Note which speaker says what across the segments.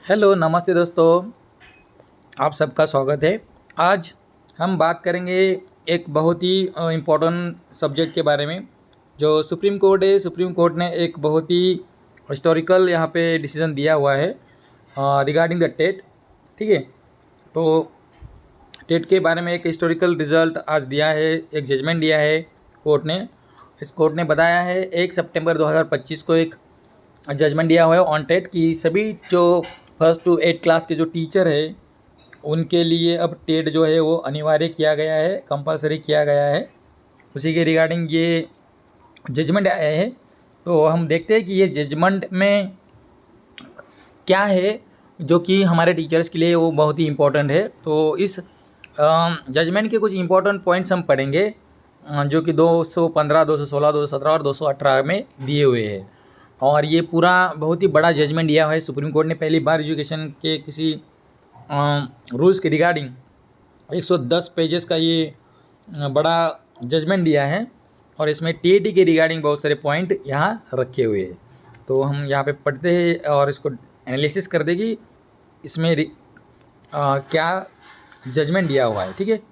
Speaker 1: Hello नमस्ते दोस्तों, आप सबका स्वागत है। आज हम बात करेंगे एक बहुत ही इम्पोर्टेंट सब्जेक्ट के बारे में। जो सुप्रीम कोर्ट है, सुप्रीम कोर्ट ने एक बहुत ही हिस्टोरिकल यहाँ पे डिसीजन दिया हुआ है रिगार्डिंग द टेट। ठीक है, तो टेट के बारे में एक हिस्टोरिकल रिजल्ट आज दिया है, एक जजमेंट दिया है कोर्ट ने। इस कोर्ट ने बताया है 1 सितंबर 2025 को एक जजमेंट दिया हुआ है ऑन टेट कि सभी जो फर्स्ट टू 8 क्लास के जो टीचर है उनके लिए अब टेट जो है वो अनिवार्य किया गया है, कंपलसरी किया गया है। उसी के रिगार्डिंग ये जजमेंट आया है। तो हम देखते हैं कि ये जजमेंट में क्या है जो कि हमारे टीचर्स के लिए वो बहुत ही इम्पोर्टेंट है। तो इस जजमेंट के कुछ इम्पोर्टेंट पॉइंट्स हम पढ़ेंगे जो कि 215, 216, 217 और 218 में दिए हुए हैं। और ये पूरा बहुत ही बड़ा जजमेंट दिया हुआ है सुप्रीम कोर्ट ने। पहली बार एजुकेशन के किसी रूल्स के रिगार्डिंग 110 पेजेस का ये बड़ा जजमेंट दिया है और इसमें टीईटी के रिगार्डिंग बहुत सारे पॉइंट यहाँ रखे हुए हैं। तो हम यहाँ पे पढ़ते हैं और इसको एनालिसिस कर देगी इसमें क्या जजमेंट दिया हुआ है। ठीक है,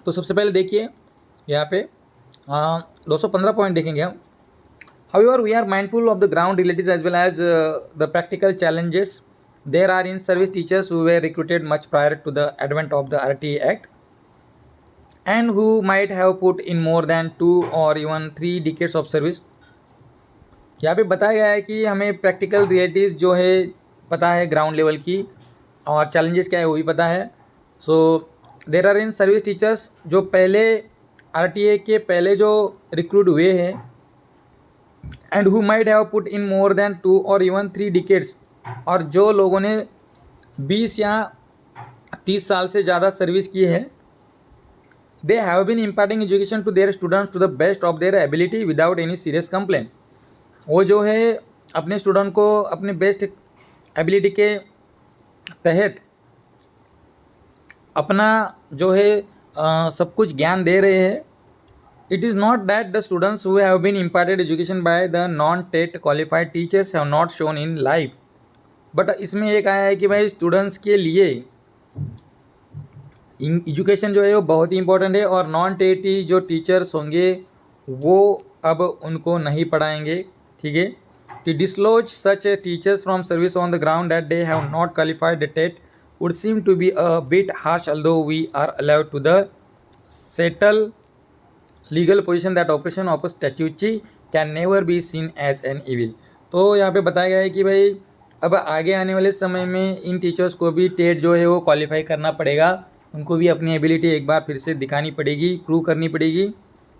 Speaker 1: तो सबसे पहले देखिए यहाँ पे 215 पॉइंट देखेंगे हम। However, we are mindful of the ground realities as well as the practical challenges. There are in-service teachers who were recruited much prior to the advent of the RTA Act and who might have put in more than 2 or even 3 decades of service. यहाँ पे बताया गया है कि हमें practical realities जो है पता है ग्राउंड लेवल की, और चैलेंजेस क्या है वो भी पता है। So there are in service teachers जो पहले RTA के पहले जो रिक्रूट हुए हैं and who might have put in more than 2 और इवन 3 डिकेड्स, और जो लोगों ने 20 या 30 साल से ज़्यादा सर्विस की है। They have been imparting education to their students to the best of their ability without any serious complaint. वो जो है अपने स्टूडेंट को अपने बेस्ट एबिलिटी के तहत अपना जो है सब कुछ ज्ञान दे रहे हैं। It is not that the students who have been imparted education by the non-TET qualified teachers have not shown in life, but इसमें एक आया है कि भाई स्टूडेंट्स के लिए एजुकेशन जो है वो बहुत ही इंपॉर्टेंट है और नॉन टेटी जो टीचर्स होंगे वो अब उनको नहीं पढ़ाएंगे। ठीक है, to dislodge such teachers from service on the ground that they have not qualified the TET would seem to be a bit harsh, although we are allowed to the settle legal position that operation of statute can never be seen as an evil. तो यहाँ पे बताया गया है कि भाई अब आगे आने वाले समय में इन टीचर्स को भी टेट जो है वो क्वालिफाई करना पड़ेगा, उनको भी अपनी एबिलिटी एक बार फिर से दिखानी पड़ेगी, प्रूव करनी पड़ेगी,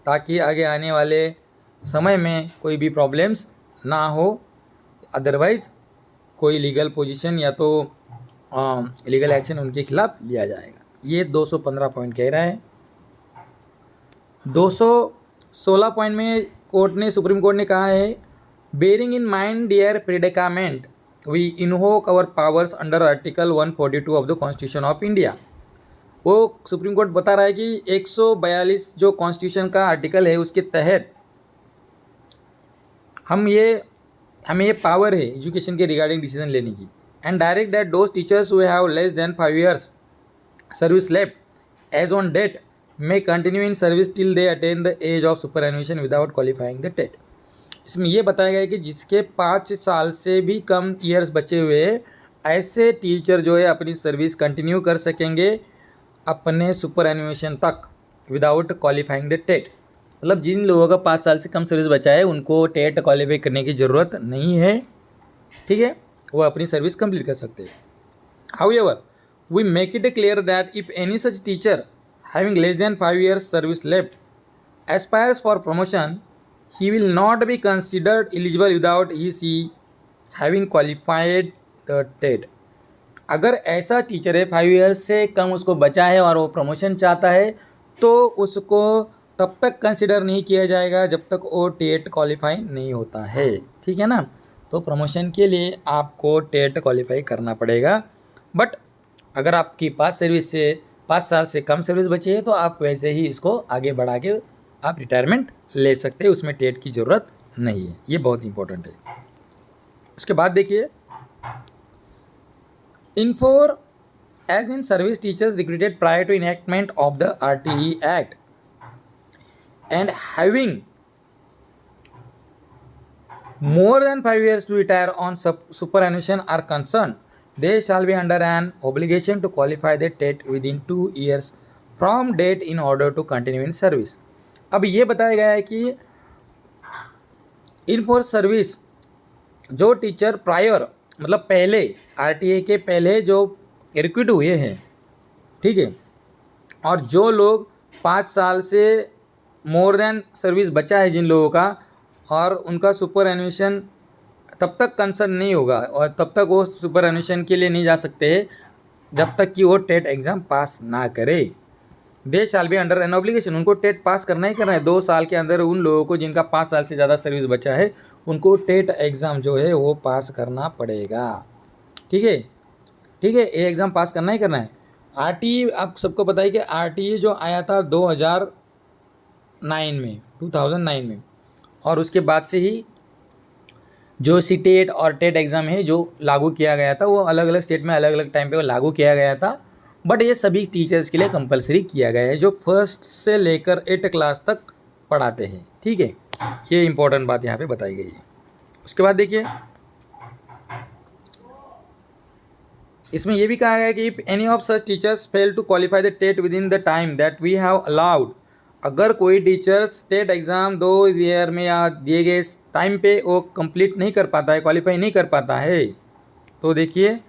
Speaker 1: ताकि आगे आने वाले समय में कोई भी प्रॉब्लम्स ना हो। अदरवाइज़ कोई लीगल पोजीशन या तो लीगल एक्शन उनके खिलाफ लिया जाएगा। ये 215 पॉइंट कह रहा है। 216 पॉइंट में कोर्ट ने सुप्रीम कोर्ट ने कहा है bearing in mind their predicament we invoke our powers under article 142 of the constitution of India. वो सुप्रीम कोर्ट बता रहा है कि 142 जो कॉन्स्टिट्यूशन का आर्टिकल है उसके तहत हमें ये पावर है एजुकेशन के रिगार्डिंग डिसीजन लेने की। And direct that those teachers who have less than 5 years service left as on date may continue in service till they attain the age of superannuation without qualifying the TET। इसमें यह बताया गया है कि जिसके 5 साल से भी कम ईयर्स बचे हुए ऐसे टीचर जो है अपनी सर्विस कंटिन्यू कर सकेंगे अपने सुपर एनुएशन तक विदाउट क्वालिफाइंग द टेट। मतलब जिन लोगों का 5 साल से कम सर्विस बचा है उनको टेट क्वालिफाई करने की ज़रूरत नहीं है। ठीक है, वो अपनी सर्विस कंप्लीट कर सकते हैं। However we make it clear that if any such teacher having less than 5 years service left aspires for promotion, he will not be considered eligible without he having qualified the TET। अगर ऐसा teacher है 5 years से कम उसको बचा है और वो promotion चाहता है तो उसको तब तक कंसिडर नहीं किया जाएगा जब तक वो टेट क्वालिफाई नहीं होता है। ठीक है ना, तो प्रमोशन के लिए आपको टेट क्वालिफाई करना पड़ेगा। बट अगर आपकी पास सर्विस से 5 साल से कम सर्विस बची है तो आप वैसे ही इसको आगे बढ़ा के आप रिटायरमेंट ले सकते हैं, उसमें टेट की ज़रूरत नहीं है। ये बहुत इंपॉर्टेंट है। उसके बाद देखिए in as in service teachers recruited prior to enactment of the RTE Act and having more than 5 years to retire on superannuation are concerned, they shall be under an obligation to qualify the TET within 2 years from date in order to continue in service. अब ये बताया गया है कि in for service जो teacher prior मतलब पहले RTA के पहले जो रिक्रूट हुए हैं, ठीक है, और जो लोग 5 साल से मोर देन सर्विस बचा है जिन लोगों का, और उनका सुपर एनुएशन तब तक कंसर्न नहीं होगा और तब तक वो सुपर एनुएशन के लिए नहीं जा सकते हैं जब तक कि वो टेट एग्ज़ाम पास ना करे। They shall be under an obligation, उनको टेट पास करना ही करना है। 2 साल के अंदर उन लोगों को जिनका 5 साल से ज़्यादा सर्विस बचा है उनको टेट एग्ज़ाम जो है वो पास करना पड़ेगा। ठीक है, ठीक है, ये एग्ज़ाम पास करना ही करना है। RTE आप सबको पता है कि RTE जो आया था 2009 में, और उसके बाद से ही जो CTET और टेट एग्ज़ाम है जो लागू किया गया था, वो अलग अलग स्टेट में अलग अलग टाइम पे वो लागू किया गया था, बट ये सभी टीचर्स के लिए कंपलसरी किया गया है जो 1st से लेकर 8th क्लास तक पढ़ाते हैं। ठीक है, ये इंपॉर्टेंट बात यहाँ पे बताई गई है। उसके बाद देखिए इसमें यह भी कहा गया है कि if any of such teachers fail to qualify the TET within the time that we have allowed, अगर कोई टीचर्स टेट एग्ज़ाम 2 ईयर में या दिए गए टाइम पे वो कंप्लीट नहीं कर पाता है, क्वालिफाई नहीं कर पाता है, तो देखिए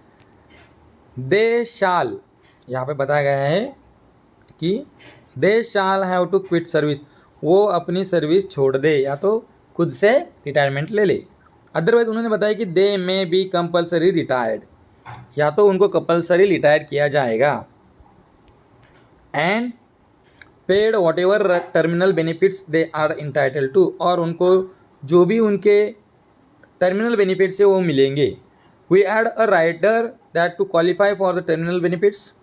Speaker 1: दे शाल, यहाँ पे बताया गया है कि they shall have to quit service, वो अपनी सर्विस छोड़ दे या तो खुद से रिटायरमेंट ले ले। अदरवाइज उन्होंने बताया कि they may be compulsory retired, या तो उनको कंपलसरी रिटायर किया जाएगा, and paid whatever terminal benefits they are entitled to, और उनको जो भी उनके टर्मिनल बेनिफिट्स है वो मिलेंगे। We add a rider that to qualify for the terminal benefits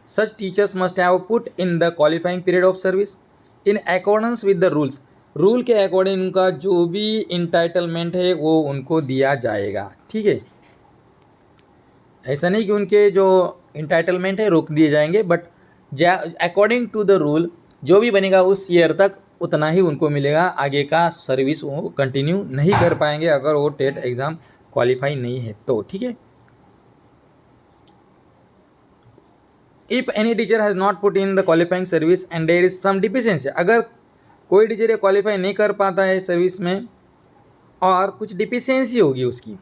Speaker 1: such teachers must have put in the qualifying period of service in accordance with the rules, rule के according उनका जो भी entitlement है वो उनको दिया जाएगा। ठीक है, ऐसा नहीं कि उनके जो इंटाइटलमेंट है रोक दिए जाएंगे, but according to the rule जो भी बनेगा उस ईयर तक उतना ही उनको मिलेगा, आगे का सर्विस वो कंटिन्यू नहीं कर पाएंगे अगर वो टेट एग्ज़ाम क्वालिफाई नहीं है तो। ठीक है, if any teacher has not put in the qualifying service and there is some deficiency, अगर कोई टीचर ये क्वालिफाई नहीं कर पाता है सर्विस में और कुछ डिफिशियंसी होगी उसकी,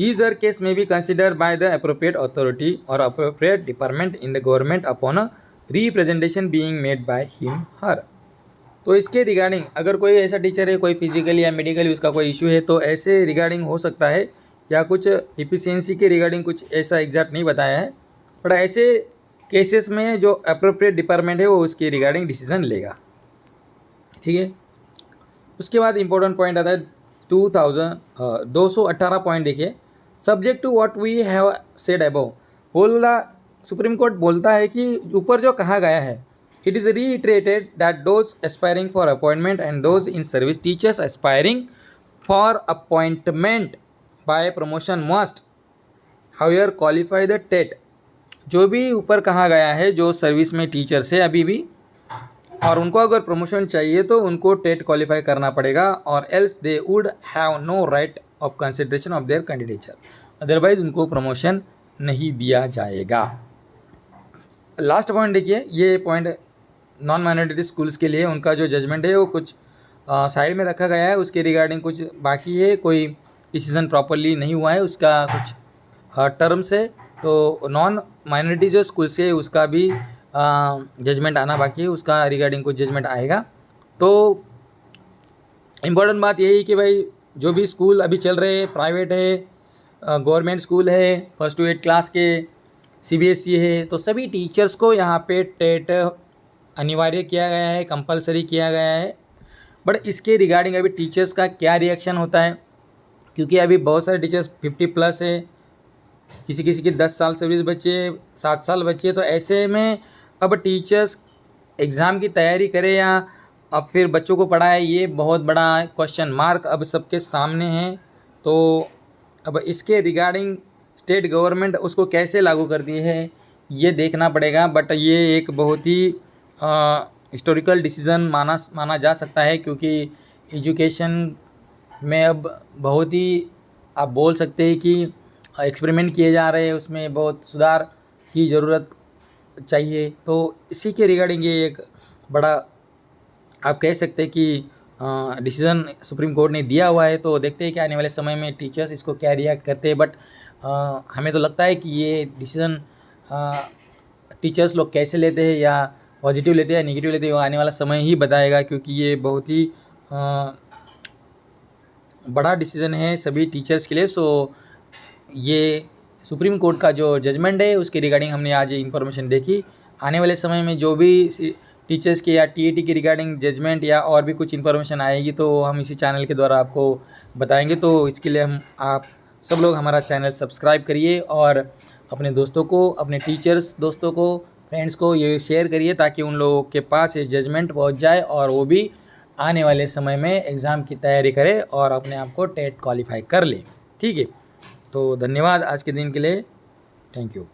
Speaker 1: ईजर केस में be consider by the appropriate authority और appropriate department in the government upon a representation being made by him her. तो इसके रिगार्डिंग अगर कोई ऐसा टीचर है, कोई फिजिकली या मेडिकली उसका कोई इशू है, तो ऐसे रिगार्डिंग हो सकता है, या कुछ डिफिशियंसी के रिगार्डिंग कुछ ऐसा एग्जैक्ट नहीं बताया है, बट ऐसे केसेस में जो अप्रोप्रिएट डिपार्टमेंट है वो उसके रिगार्डिंग डिसीजन लेगा। ठीक है, उसके बाद इंपॉर्टेंट पॉइंट आता है 218 पॉइंट देखिए, subject to what we have said above, supreme court बोलता है कि ऊपर जो कहा गया है, it is reiterated that those aspiring for appointment and those in service teachers aspiring for appointment by promotion must however qualify the TET. जो भी ऊपर कहा गया है जो सर्विस में टीचर्स है अभी भी, और उनको अगर प्रमोशन चाहिए तो उनको टेट क्वालिफाई करना पड़ेगा, और else they would have no right of consideration of their candidature, otherwise उनको प्रमोशन नहीं दिया जाएगा। लास्ट पॉइंट देखिए, ये पॉइंट नॉन माइनॉरिटी स्कूल्स के लिए उनका जो जजमेंट है वो कुछ साइड में रखा गया है, उसके रिगार्डिंग कुछ बाकी है, कोई डिसीजन प्रॉपरली नहीं हुआ है, उसका कुछ टर्म्स है, तो नॉन माइनॉरिटी जो स्कूल्स है उसका भी जजमेंट आना बाकी है, उसका रिगार्डिंग कुछ जजमेंट आएगा। तो इम्पॉर्टेंट बात यही कि भाई जो भी स्कूल अभी चल रहे हैं, प्राइवेट है, गवर्नमेंट स्कूल है, 1st to 8th क्लास के, CBSE है, तो सभी टीचर्स को यहाँ पे टेट अनिवार्य किया गया है, कंपलसरी किया गया है। बट इसके रिगार्डिंग अभी टीचर्स का क्या रिएक्शन होता है, क्योंकि अभी बहुत सारे टीचर्स 50+ है, किसी किसी की 10 साल सर्विस बचे, 7 साल बचे, तो ऐसे में अब टीचर्स एग्ज़ाम की तैयारी करें या अब फिर बच्चों को पढ़ाए, ये बहुत बड़ा क्वेश्चन मार्क अब सबके सामने है। तो अब इसके रिगार्डिंग स्टेट गवर्नमेंट उसको कैसे लागू करती है ये देखना पड़ेगा। बट ये एक बहुत ही हिस्टोरिकल डिसीज़न माना जा सकता है, क्योंकि एजुकेशन में अब बहुत ही आप बोल सकते हैं कि एक्सपेरिमेंट किए जा रहे हैं, उसमें बहुत सुधार की ज़रूरत चाहिए। तो इसी के रिगार्डिंग ये एक बड़ा आप कह सकते हैं कि डिसीज़न सुप्रीम कोर्ट ने दिया हुआ है। तो देखते हैं कि आने वाले समय में टीचर्स इसको क्या रिएक्ट करते हैं। बट हमें तो लगता है कि ये डिसीज़न टीचर्स लोग कैसे लेते हैं, या पॉजिटिव लेते हैं या नेगेटिव लेते हैं, वो आने वाला समय ही बताएगा, क्योंकि ये बहुत ही बड़ा डिसीज़न है सभी टीचर्स के लिए। सो ये सुप्रीम कोर्ट का जो जजमेंट है उसके रिगार्डिंग हमने आज ये इन्फॉर्मेशन देखी। आने वाले समय में जो भी टीचर्स के या टीईटी की रिगार्डिंग जजमेंट या और भी कुछ इन्फॉर्मेशन आएगी तो हम इसी चैनल के द्वारा आपको बताएंगे। तो इसके लिए आप सब लोग हमारा चैनल सब्सक्राइब करिए और अपने दोस्तों को, अपने टीचर्स दोस्तों को, फ्रेंड्स को ये शेयर करिए, ताकि उन लोगों के पास ये जजमेंट पहुंच जाए और वो भी आने वाले समय में एग्ज़ाम की तैयारी करें और अपने आप को टेट क्वालिफाई कर ले। ठीक है, तो धन्यवाद आज के दिन के लिए। Thank you.